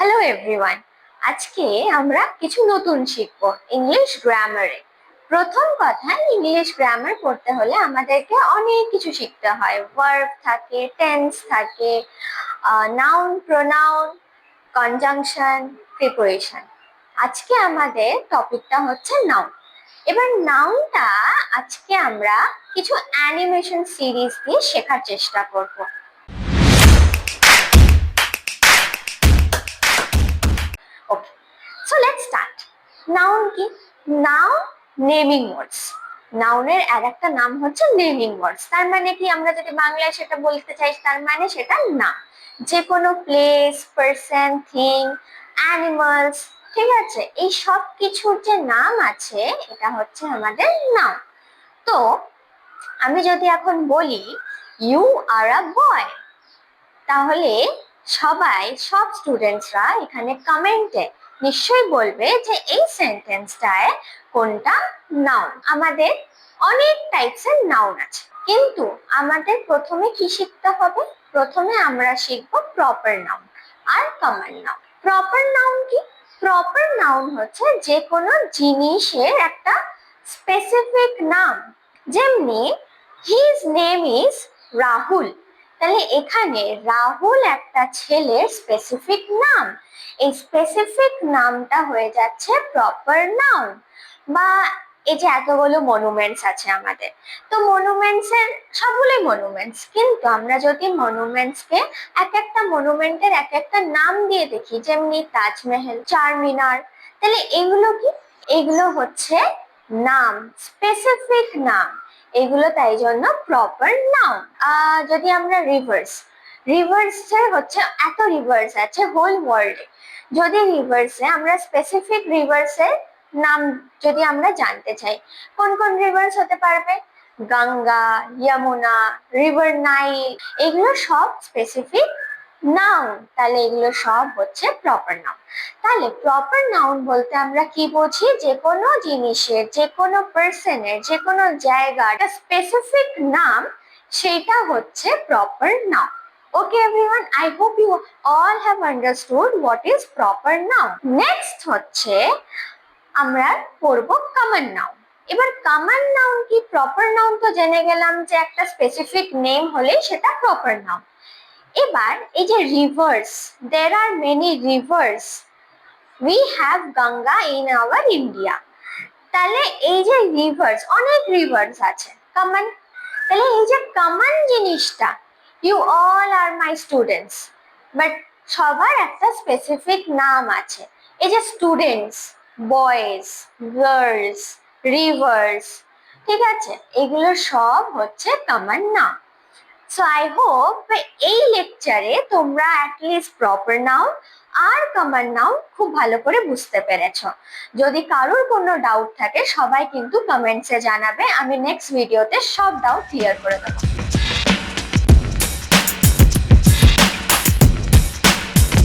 Hello everyone. আজকে আমরা কিছু নতুন শিখব ইংলিশ গ্রামারে। প্রথম কথা, ইংলিশ গ্রামার পড়তে হলে আমাদেরকে অনেক কিছু শিখতে হয়। ভার্ব থাকে, টেন্স থাকে, নাউন, প্রোনাউন, কনজাংশন, প্রিপোজিশন। আজকে আমাদের টপিকটা হচ্ছে নাউন। এবার নাউনটা আজকে আমরা কিছু অ্যানিমেশন সিরিজ দিয়ে শেখার চেষ্টা করব। ওকে, সো লেটস স্টার্ট। নাউন কি? নাউন নেমিং ওয়ার্ডস। নাউনের আরেকটা নাম হচ্ছে নেমিং ওয়ার্ডস। তার মানে কি, আমরা যদি বাংলায় সেটা বলতে চাই তার মানে সেটা নাম। যে কোনো প্লেস, পারসন, থিং, অ্যানিমালস, ঠিক আছে, এই সব কিছুর যে নাম আছে এটা হচ্ছে আমাদের নাউন। তো আমি যদি এখন বলি ইউ আর আ বয়, তাহলে সব স্টুডেন্টসরা এখানে কমেন্টে নিশ্চয়ই বলবে যে এই সেন্টেন্সটায় কোনটা নাউন। আমাদের অনেক টাইপসের নাউন আছে, কিন্তু আমাদের প্রথমে কি শিখতে হবে? প্রথমে আমরা শিখবো প্রপার নাউন আর কমন নাউন। প্রপার নাউন কি? প্রপার নাউন হচ্ছে যে কোনো জিনিসের একটা স্পেসিফিক নাম। যেমনি হিজ নেম ইজ রাহুল, তাহলে এখানে রাহুল একটা ছেলের স্পেসিফিক নাম। এই স্পেসিফিক নামটা হয়ে যাচ্ছে প্রপার নাউন। বা এই যে এতগুলো মনুমেন্টস আছে আমাদের, তো মনুমেন্টস এর সবগুলোই মনুমেন্টস, কিন্তু আমরা যদি মনুমেন্টসকে এক একটা মনুমেন্টের এক একটা নাম দিয়ে দেখি, যেমনি তাজমহল, চারমিনার, তাহলে এগুলো কি? এগুলো হচ্ছে নাম, স্পেসিফিক নাম। এগুলো তাই জন্য প্রপার নাউন। যদি আমরা রিভার্সে হচ্ছে এত রিভার্স আছে হোল ওয়ার্ল্ডে। যদি রিভার্সে আমরা স্পেসিফিক রিভার্সের নাম যদি আমরা জানতে চাই, কোন কোন রিভার্স হতে পারবে? গঙ্গা, যমুনা, রিভার নাইল, এগুলো সব স্পেসিফিক নাউন। তাহলে এগুলো সব হচ্ছে প্রপার নাউন। তাহলে প্রপার নাউন বলতে আমরা কি বুঝি? যে কোনো জিনিসের, যে কোনো পার্সনের, যে কোনো জায়গার স্পেসিফিক নাম, সেটা হচ্ছে proper noun. Okay everyone, I hope you all have understood what is proper noun. Next হচ্ছে আমরা পড়ব কমন নাউন। এবার কমন নাউন কি? প্রপার নাউন তো জেনে গেলাম যে একটা স্পেসিফিক নেম হলে সেটা প্রপার নাউন। এবার এই যে reverse, there are many rivers, we have Ganga in our India, তাহলে এই যে রিভার্স, অনেক রিভার্স আছে, কমন। তাহলে এই যে কমন জিনিসটা, you all are my students, but সবার একটা স্পেসিফিক নাম আছে। এই যে স্টুডেন্টস, বয়েজ, গার্লস, রিভার্স, ঠিক আছে, এগুলো সব হচ্ছে কমন নাম। সো আই হোপ এই লেকচারে তোমরা অ্যাটলিস্ট প্রপার নাউন আর কমন নাউন খুব ভালো করে বুঝতে পেরেছো। যদি কারোর কোনো ডাউট থাকে সবাই কিন্তু কমেন্টসে জানাবে, আমি নেক্সট ভিডিওতে সব ডাউট ক্লিয়ার করে দেবো।